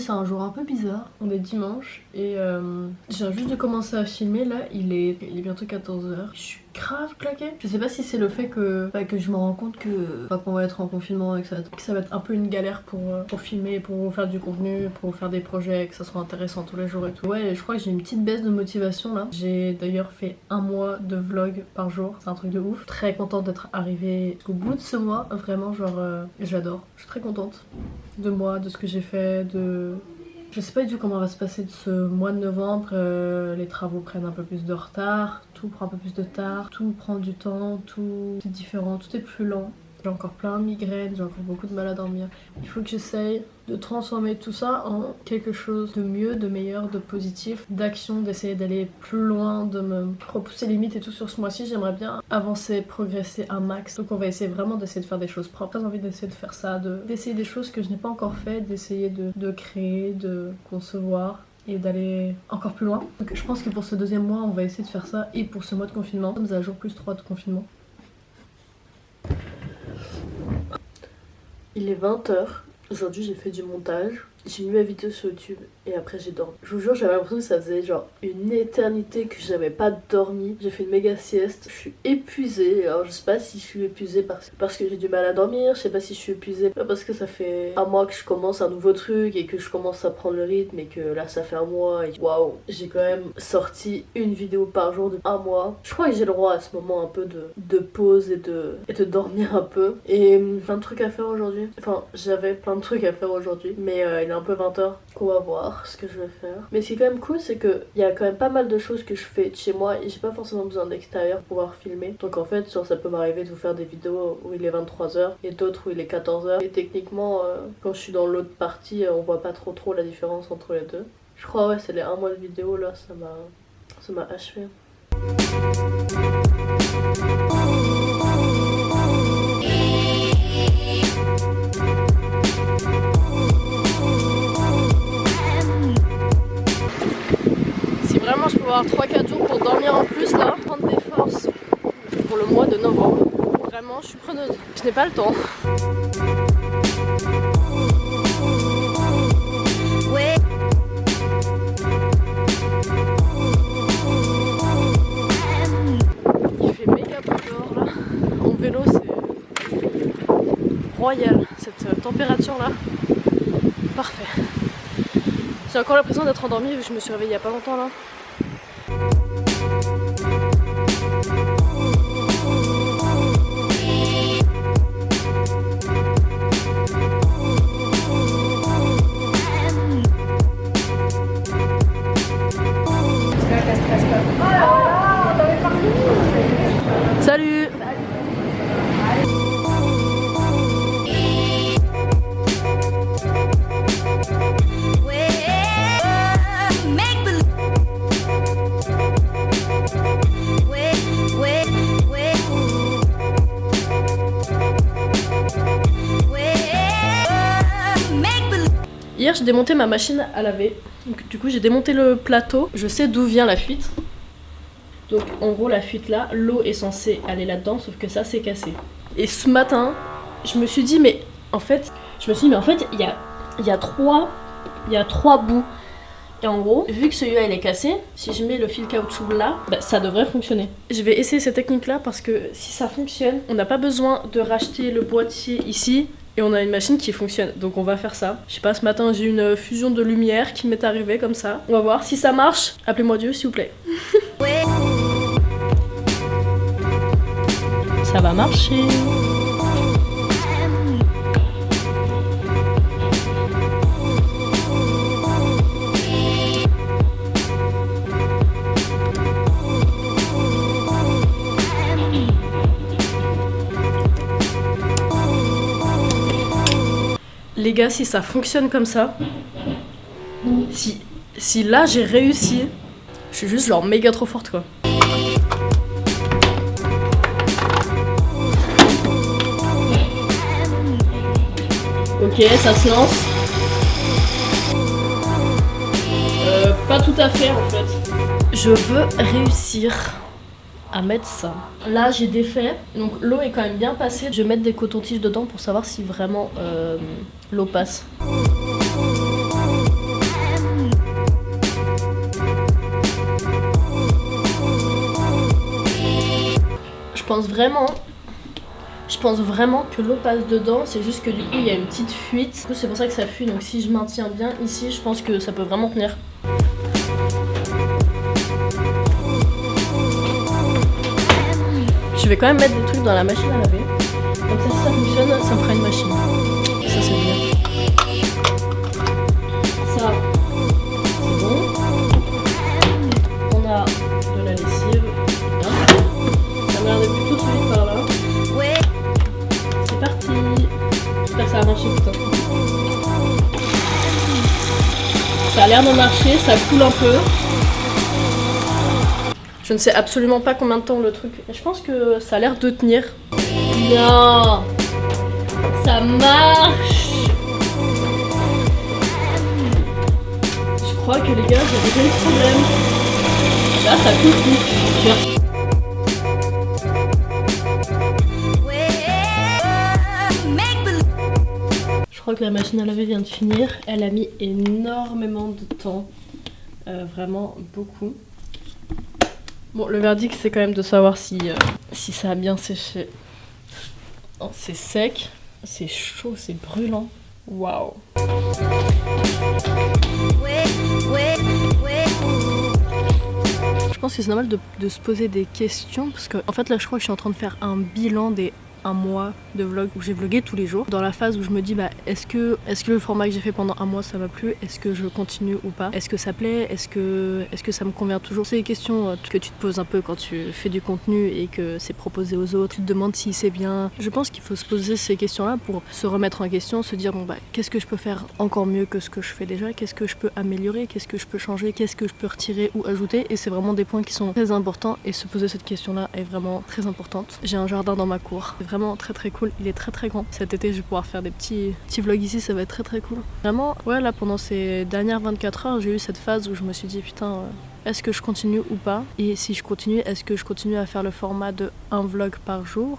c'est un jour un peu bizarre, on est dimanche et je viens juste de commencer à filmer là, il est bientôt 14h. Je suis grave claquée. Je sais pas si c'est le fait que je me rends compte qu'on va être en confinement et que ça va être un peu une galère pour filmer, pour faire du contenu, pour faire des projets, que ça soit intéressant tous les jours et tout. Ouais, je crois que j'ai une petite baisse de motivation là. J'ai d'ailleurs fait un mois de vlog par jour, c'est un truc de ouf. Très contente d'être arrivée au bout de ce mois, vraiment genre j'adore. Je suis très contente de moi, de ce que j'ai fait, Je sais pas du tout comment va se passer de ce mois de novembre, les travaux prennent un peu plus de retard, tout prend un peu plus de tard, tout prend du temps, tout est différent, tout est plus lent. J'ai encore plein de migraines, j'ai encore beaucoup de mal à dormir. Il faut que j'essaye de transformer tout ça en quelque chose de mieux, de meilleur, de positif, d'action, d'essayer d'aller plus loin, de me repousser les limites et tout sur ce mois-ci. J'aimerais bien avancer, progresser un max. Donc on va essayer vraiment d'essayer de faire des choses propres. J'ai envie d'essayer de faire ça, d'essayer des choses que je n'ai pas encore fait, d'essayer de créer, de concevoir et d'aller encore plus loin. Donc je pense que pour ce deuxième mois, on va essayer de faire ça et pour ce mois de confinement. Nous sommes à jour plus 3 de confinement. Il est 20h, aujourd'hui j'ai fait du montage, j'ai mis ma vidéo sur YouTube et après j'ai dormi. Je vous jure, j'avais l'impression que ça faisait genre une éternité que j'avais pas dormi. J'ai fait une méga sieste, je suis épuisée. Alors je sais pas si je suis épuisée parce que j'ai du mal à dormir, je sais pas si je suis épuisée parce que ça fait un mois que je commence un nouveau truc et que je commence à prendre le rythme et que là ça fait un mois et waouh, j'ai quand même sorti une vidéo par jour depuis un mois. Je crois que j'ai le droit à ce moment un peu de pause et de dormir un peu. Et plein de trucs à faire aujourd'hui. Enfin, j'avais plein de trucs à faire aujourd'hui, mais il est un peu 20h qu'on va voir ce que je vais faire. Mais ce qui est quand même cool, c'est que il y a quand même pas mal de choses que je fais de chez moi et j'ai pas forcément besoin d'extérieur pour pouvoir filmer. Donc en fait, genre, ça peut m'arriver de vous faire des vidéos où il est 23h et d'autres où il est 14h. Et techniquement, quand je suis dans l'autre partie, on voit pas trop la différence entre les deux. Je crois, ouais, c'est les 1 mois de vidéo là, ça m'a achevé. Vraiment, je peux avoir 3-4 jours pour dormir en plus là, prendre des forces pour le mois de novembre. Vraiment, je suis preneuse. Je n'ai pas le temps. Il fait méga beau dehors là. En vélo, c'est royal cette température là. Parfait. J'ai encore l'impression d'être endormie vu que je me suis réveillée il y a pas longtemps là. Salut. Hier j'ai démonté ma machine à laver, donc du coup j'ai démonté le plateau, je sais d'où vient la fuite. Donc en gros la fuite là, l'eau est censée aller là-dedans sauf que ça c'est cassé. Et ce matin, je me suis dit mais en fait, il y a trois bouts. Et en gros, vu que celui-là il est cassé, si je mets le fil caoutchouc là, bah, ça devrait fonctionner. Je vais essayer cette technique là parce que si ça fonctionne, on n'a pas besoin de racheter le boîtier ici. Et on a une machine qui fonctionne, donc on va faire ça. Je sais pas, ce matin j'ai eu une fusion de lumière qui m'est arrivée comme ça. On va voir si ça marche. Appelez-moi Dieu s'il vous plaît. Ça va marcher. Les gars, si ça fonctionne comme ça, si là j'ai réussi, je suis juste genre méga trop forte quoi. Ok, ça se lance. Pas tout à fait en fait. Je veux réussir à mettre ça. Là j'ai défait, donc l'eau est quand même bien passée. Je vais mettre des cotons-tiges dedans pour savoir si vraiment l'eau passe. Je pense vraiment que l'eau passe dedans, c'est juste que du coup il y a une petite fuite. Du coup c'est pour ça que ça fuit, donc si je maintiens bien ici, je pense que ça peut vraiment tenir. Je vais quand même mettre des trucs dans la machine à laver. Comme ça, si ça fonctionne, ça me fera une machine. Ça c'est bien. Ça, c'est bon. On a de la lessive. Ça m'a l'air de plutôt solide par là. C'est parti. J'espère que ça va marcher putain. Ça a l'air de marcher, ça coule un peu. Je ne sais absolument pas combien de temps le truc. Je pense que ça a l'air de tenir. Non, ça marche. Je crois que les gars, j'ai déjà eu le problème. Là, ça coule plus. Je crois que la machine à laver vient de finir. Elle a mis énormément de temps. Vraiment beaucoup. Bon, le verdict, c'est quand même de savoir si ça a bien séché. Oh, c'est sec, c'est chaud, c'est brûlant. Waouh. Je pense que c'est normal de se poser des questions parce que, en fait, là, je crois que je suis en train de faire un bilan des un mois de vlog où j'ai vlogué tous les jours, dans la phase où je me dis bah est-ce que le format que j'ai fait pendant un mois ça m'a plu, est-ce que je continue ou pas, est-ce que ça plaît, est-ce que ça me convient toujours. C'est des questions que tu te poses un peu quand tu fais du contenu et que c'est proposé aux autres, tu te demandes si c'est bien. Je pense qu'il faut se poser ces questions là pour se remettre en question, se dire bon bah qu'est-ce que je peux faire encore mieux que ce que je fais déjà, qu'est-ce que je peux améliorer, qu'est-ce que je peux changer, qu'est-ce que je peux retirer ou ajouter, et c'est vraiment des points qui sont très importants et se poser cette question là est vraiment très importante. J'ai un jardin dans ma cour, c'est vraiment très très cool, il est très très grand. Cet été je vais pouvoir faire des petits vlogs ici, ça va être très très cool. Vraiment, ouais, là pendant ces dernières 24 heures j'ai eu cette phase où je me suis dit putain est-ce que je continue ou pas, et si je continue, est-ce que je continue à faire le format de un vlog par jour,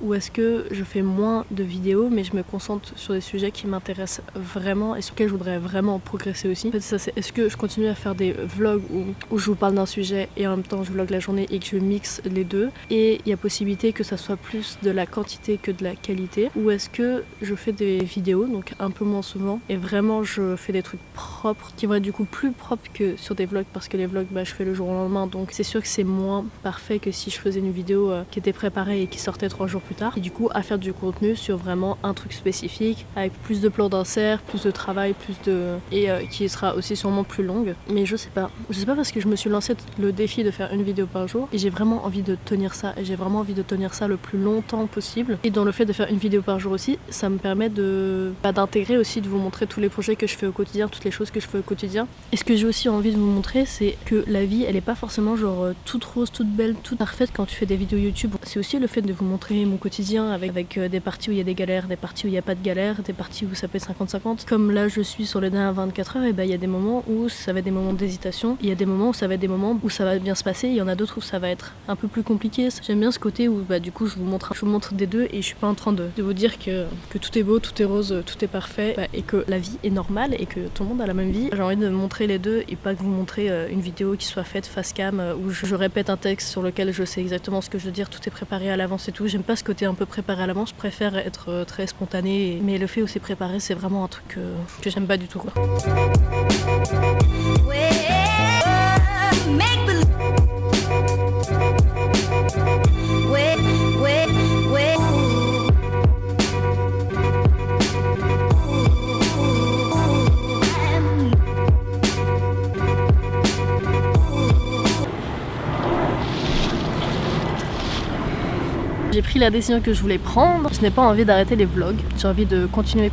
ou est-ce que je fais moins de vidéos mais je me concentre sur des sujets qui m'intéressent vraiment et sur lesquels je voudrais vraiment progresser aussi. En fait ça c'est, est-ce que je continue à faire des vlogs où je vous parle d'un sujet et en même temps je vlog la journée et que je mixe les deux, et il y a possibilité que ça soit plus de la quantité que de la qualité, ou est-ce que je fais des vidéos donc un peu moins souvent et vraiment je fais des trucs propres qui vont être du coup plus propres que sur des vlogs, parce que les vlogs bah, je fais le jour au lendemain, donc c'est sûr que c'est moins parfait que si je faisais une vidéo qui était préparée et qui sortait 3 jours plus tard, et du coup à faire du contenu sur vraiment un truc spécifique avec plus de plans d'insert, plus de travail, et qui sera aussi sûrement plus longue. Mais je sais pas parce que je me suis lancé le défi de faire une vidéo par jour et j'ai vraiment envie de tenir ça, et j'ai vraiment envie de tenir ça le plus longtemps possible. Et dans le fait de faire une vidéo par jour aussi, ça me permet d'intégrer aussi, de vous montrer tous les projets que je fais au quotidien, toutes les choses que je fais au quotidien. Et ce que j'ai aussi envie de vous montrer, c'est que la vie elle est pas forcément genre toute rose, toute belle, toute parfaite quand tu fais des vidéos YouTube. C'est aussi le fait de vous montrer mon quotidien avec des parties où il y a des galères, des parties où il n'y a pas de galères, des parties où ça peut être 50-50. Comme là je suis sur les dernières 24 heures, et il y a des moments où ça va être des moments d'hésitation, il y a des moments où ça va être des moments où ça va bien se passer, il y en a d'autres où ça va être un peu plus compliqué. J'aime bien ce côté où du coup je vous montre des deux et je suis pas en train de vous dire que tout est beau, tout est rose, tout est parfait, et que la vie est normale et que tout le monde a la même vie. J'ai envie de montrer les deux et pas que vous montrez une vidéo qui soit faite face cam où je répète un texte sur lequel je sais exactement ce que je veux dire, tout est préparé à l'avance et tout. J'aime pas ce côté un peu préparé à l'avance, je préfère être très spontanée, mais le fait où c'est préparé c'est vraiment un truc que j'aime pas du tout quoi. J'ai pris la décision que je voulais prendre. Je n'ai pas envie d'arrêter les vlogs. J'ai envie de continuer,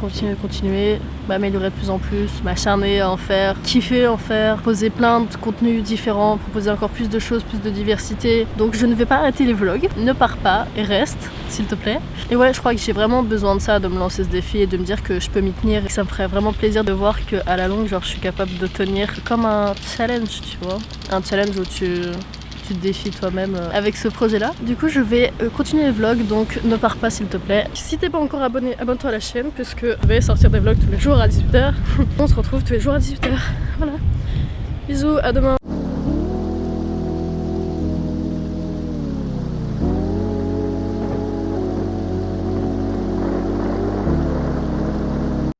m'améliorer de plus en plus, m'acharner à en faire, kiffer en faire, poser plein de contenus différents, proposer encore plus de choses, plus de diversité. Donc je ne vais pas arrêter les vlogs. Ne pars pas et reste, s'il te plaît. Et ouais, je crois que j'ai vraiment besoin de ça, de me lancer ce défi et de me dire que je peux m'y tenir. Et que ça me ferait vraiment plaisir de voir qu'à la longue, genre, je suis capable de tenir comme un challenge, tu vois. Un challenge où tu te défies toi-même avec ce projet là. Du coup je vais continuer les vlogs, donc ne pars pas s'il te plaît. Si t'es pas encore abonné, abonne-toi à la chaîne puisque je vais sortir des vlogs tous les jours à 18h. On se retrouve tous les jours à 18h. Voilà. Bisous, à demain.